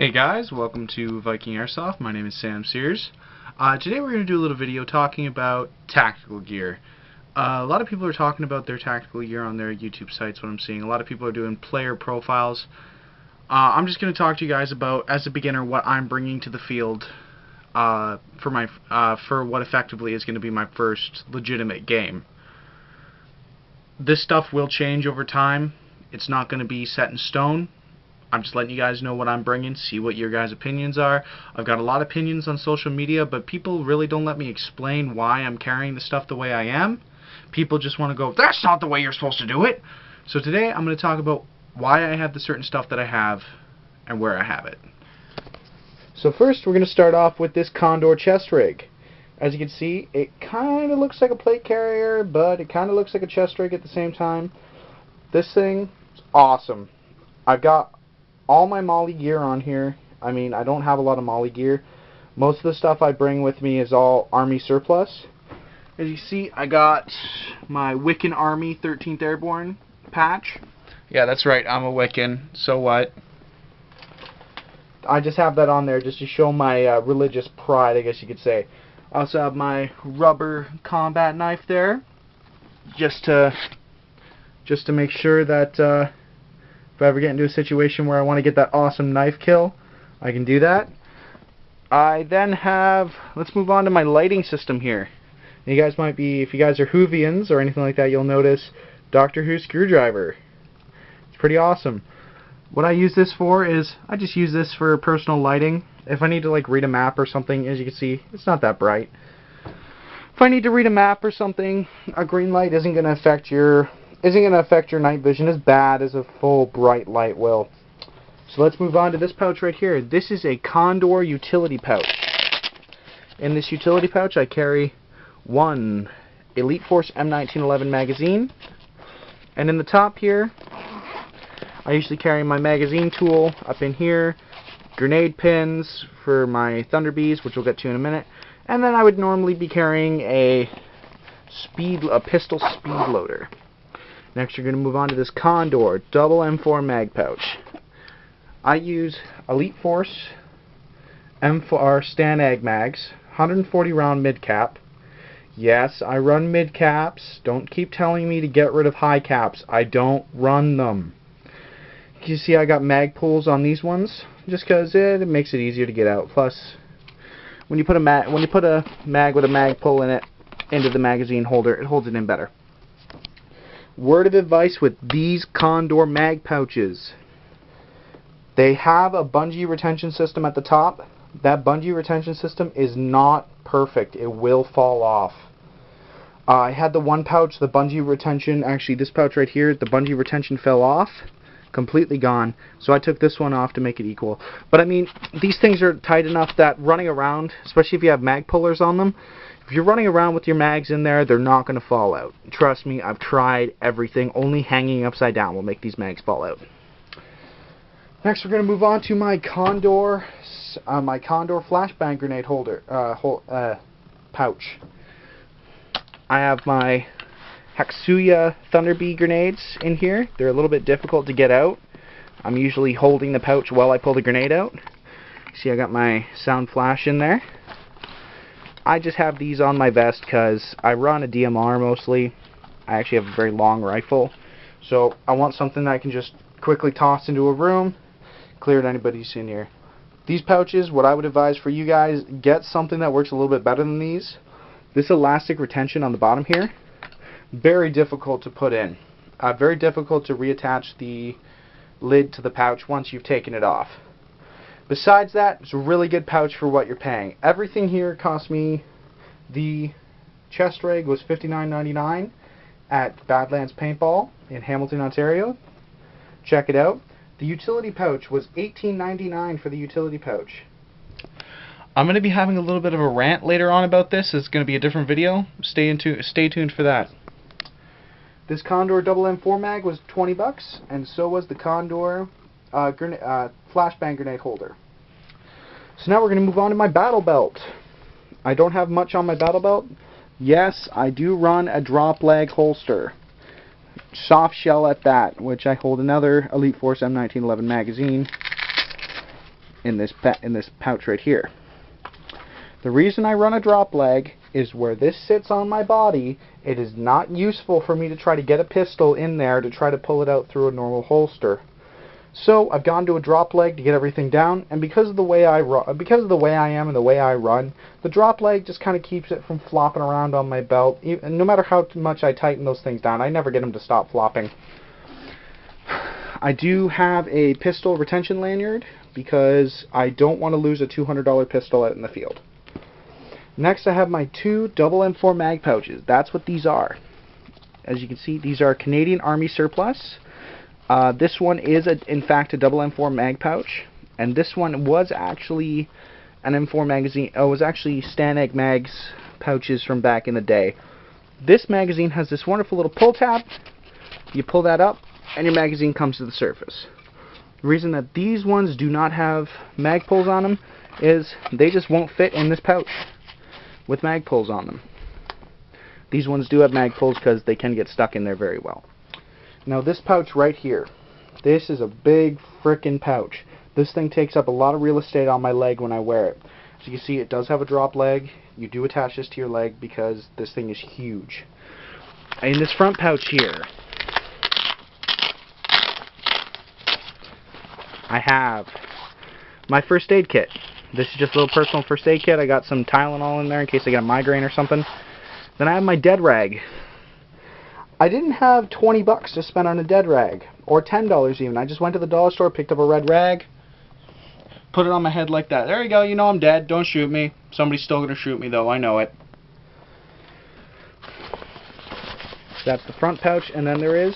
Hey guys, welcome to Viking Airsoft. My name is Sam Sears. Today we're going to do a little video talking about tactical gear. A lot of people are talking about their tactical gear on their YouTube sites, what I'm seeing. A lot of people are doing player profiles. I'm just going to talk to you guys about, as a beginner, what I'm bringing to the field for what effectively is going to be my first legitimate game. This stuff will change over time. It's not going to be set in stone. I'm just letting you guys know what I'm bringing, see what your guys' opinions are. I've got a lot of opinions on social media, but people really don't let me explain why I'm carrying the stuff the way I am. People just want to go, that's not the way you're supposed to do it. So today I'm going to talk about why I have the certain stuff that I have and where I have it. So first we're going to start off with this Condor chest rig. As you can see, it kind of looks like a plate carrier, but it kind of looks like a chest rig at the same time. This thing is awesome. I've got all my Molly gear on here. I mean, I don't have a lot of Molly gear. Most of the stuff I bring with me is all Army surplus. As you see, I got my Wiccan Army 13th Airborne patch. Yeah, that's right, I'm a Wiccan. So what? I just have that on there just to show my religious pride, I guess you could say. I also have my rubber combat knife there, just to make sure that if I ever get into a situation where I want to get that awesome knife kill, I can do that. I then have, let's move on to my lighting system here. You guys might be, if you guys are Whovians or anything like that, you'll notice Doctor Who screwdriver. It's pretty awesome. What I use this for is, I just use this for personal lighting. If I need to like read a map or something, as you can see, it's not that bright. If I need to read a map or something, a green light isn't going to affect your night vision as bad as a full bright light will. So let's move on to this pouch right here. This is a Condor utility pouch. In this utility pouch I carry one Elite Force M1911 magazine, and in the top here I usually carry my magazine tool up in here, grenade pins for my Thunder Bees, which we'll get to in a minute, and then I would normally be carrying a pistol speed loader. Next, you're going to move on to this Condor double M4 mag pouch. I use Elite Force M4 Stanag mags, 140 round mid cap. Yes, I run mid caps. Don't keep telling me to get rid of high caps. I don't run them. You see, I got mag pulls on these ones, just because it makes it easier to get out. Plus, when you put a mag with a mag pull in it into the magazine holder, it holds it in better. Word of advice with these Condor mag pouches: they have a bungee retention system at the top. That bungee retention system is not perfect. It will fall off. I had the one pouch, the bungee retention, actually this pouch right here, the bungee retention fell off, completely gone. So I took this one off to make it equal. But I mean, these things are tight enough that running around, especially if you have mag pullers on them, if you're running around with your mags in there, they're not going to fall out. Trust me, I've tried everything. Only hanging upside down will make these mags fall out. Next, we're going to move on to my Condor flashbang grenade holder pouch. I have my Hakusuya Thunder Bee grenades in here. They're a little bit difficult to get out. I'm usually holding the pouch while I pull the grenade out. See, I got my sound flash in there. I just have these on my vest because I run a DMR mostly. I actually have a very long rifle, so I want something that I can just quickly toss into a room, clear it anybody's in here. These pouches, what I would advise for you guys, get something that works a little bit better than these. This elastic retention on the bottom here, very difficult to put in. Very difficult to reattach the lid to the pouch once you've taken it off. Besides that, it's a really good pouch for what you're paying. Everything here cost me, the chest rig was $59.99 at Badlands Paintball in Hamilton, Ontario. Check it out. The utility pouch was $18.99 for the utility pouch. I'm going to be having a little bit of a rant later on about this. It's going to be a different video. Stay tuned for that. This Condor double M4 mag was $20, and so was the Condor flashbang grenade holder. So now we're going to move on to my battle belt. I don't have much on my battle belt. Yes, I do run a drop leg holster. Soft shell at that, which I hold another Elite Force M1911 magazine. in this pouch right here. The reason I run a drop leg is where this sits on my body, it is not useful for me to try to get a pistol in there to try to pull it out through a normal holster. So I've gone to a drop leg to get everything down, and because of the way I am and the way I run, the drop leg just kind of keeps it from flopping around on my belt. Even, no matter how much I tighten those things down, I never get them to stop flopping. I do have a pistol retention lanyard because I don't want to lose a $200 pistol out in the field. Next, I have my two double M4 mag pouches. That's what these are. As you can see, these are Canadian Army surplus. This one is, in fact, a double M4 mag pouch, and this one was actually an M4 magazine. Oh, it was actually Stanag Mags pouches from back in the day. This magazine has this wonderful little pull tab. You pull that up, and your magazine comes to the surface. The reason that these ones do not have mag pulls on them is they just won't fit in this pouch with mag pulls on them. These ones do have mag pulls because they can get stuck in there very well. Now this pouch right here, this is a big frickin' pouch. This thing takes up a lot of real estate on my leg when I wear it. As you can see, it does have a drop leg. You do attach this to your leg because this thing is huge. In this front pouch here, I have my first aid kit. This is just a little personal first aid kit. I got some Tylenol in there in case I get a migraine or something. Then I have my dead rag. I didn't have 20 bucks to spend on a dead rag, or $10 even. I just went to the dollar store, picked up a red rag, put it on my head like that. There you go, you know I'm dead, don't shoot me. Somebody's still going to shoot me though, I know it. That's the front pouch, and then there is...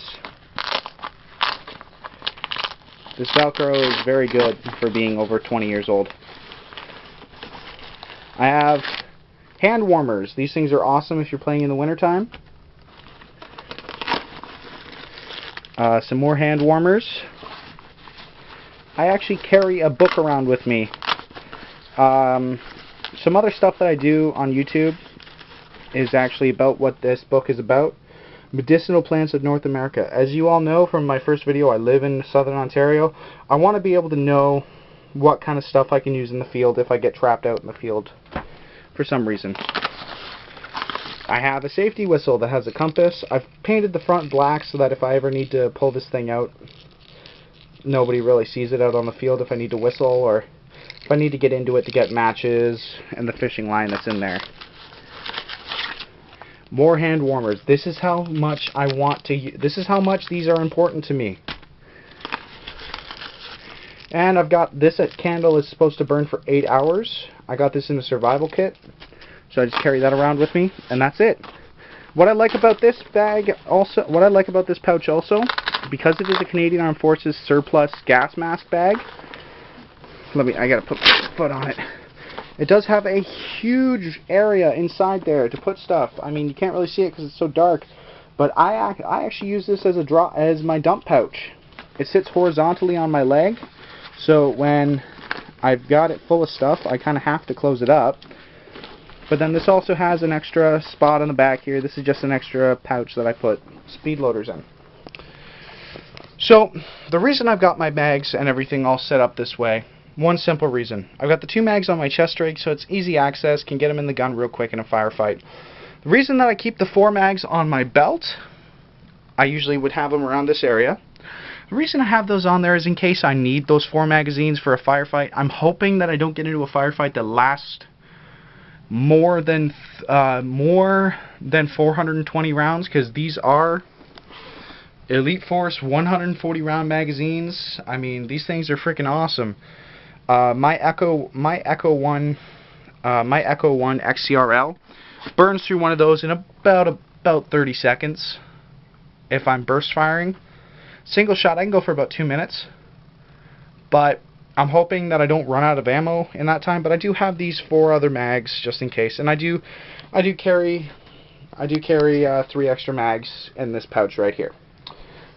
This Velcro is very good for being over 20 years old. I have hand warmers. These things are awesome if you're playing in the wintertime. Some more hand warmers. I actually carry a book around with me. Some other stuff that I do on YouTube is actually about what this book is about. Medicinal plants of North America. As you all know from my first video, I live in Southern Ontario. I want to be able to know what kind of stuff I can use in the field if I get trapped out in the field for some reason. I have a safety whistle that has a compass. I've painted the front black so that if I ever need to pull this thing out, nobody really sees it out on the field if I need to whistle, or if I need to get into it to get matches and the fishing line that's in there. More hand warmers. This is how much I want to. This is how much these are important to me. And I've got this candle is supposed to burn for 8 hours. I got this in a survival kit, so I just carry that around with me, and that's it. What I like about this bag also, what I like about this pouch also, because it is a Canadian Armed Forces surplus gas mask bag. I gotta put my foot on it. It does have a huge area inside there to put stuff. I mean, you can't really see it because it's so dark, but I actually use this as my dump pouch. It sits horizontally on my leg, so when I've got it full of stuff, I kind of have to close it up. But then this also has an extra spot on the back here. This is just an extra pouch that I put speed loaders in. So the reason I've got my bags and everything all set up this way, one simple reason. I've got the 2 mags on my chest rig, so it's easy access, can get them in the gun real quick in a firefight. The reason that I keep the 4 mags on my belt, I usually would have them around this area. The reason I have those on there is in case I need those 4 magazines for a firefight. I'm hoping that I don't get into a firefight that lasts more than 420 rounds, because these are Elite Force 140 round magazines. I mean, these things are freaking awesome. My Echo 1 XCRL burns through one of those in about 30 seconds if I'm burst firing. Single shot I can go for about 2 minutes, but I'm hoping that I don't run out of ammo in that time. But I do have these 4 other mags just in case, and I do carry 3 extra mags in this pouch right here.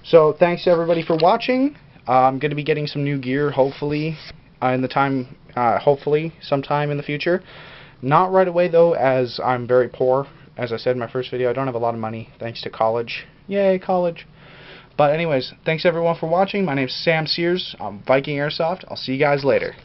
So thanks everybody for watching. I'm going to be getting some new gear hopefully hopefully sometime in the future. Not right away though, as I'm very poor. As I said in my first video, I don't have a lot of money thanks to college. Yay, college. But anyways, thanks everyone for watching. My name's Sam Sears. I'm Viking Airsoft. I'll see you guys later.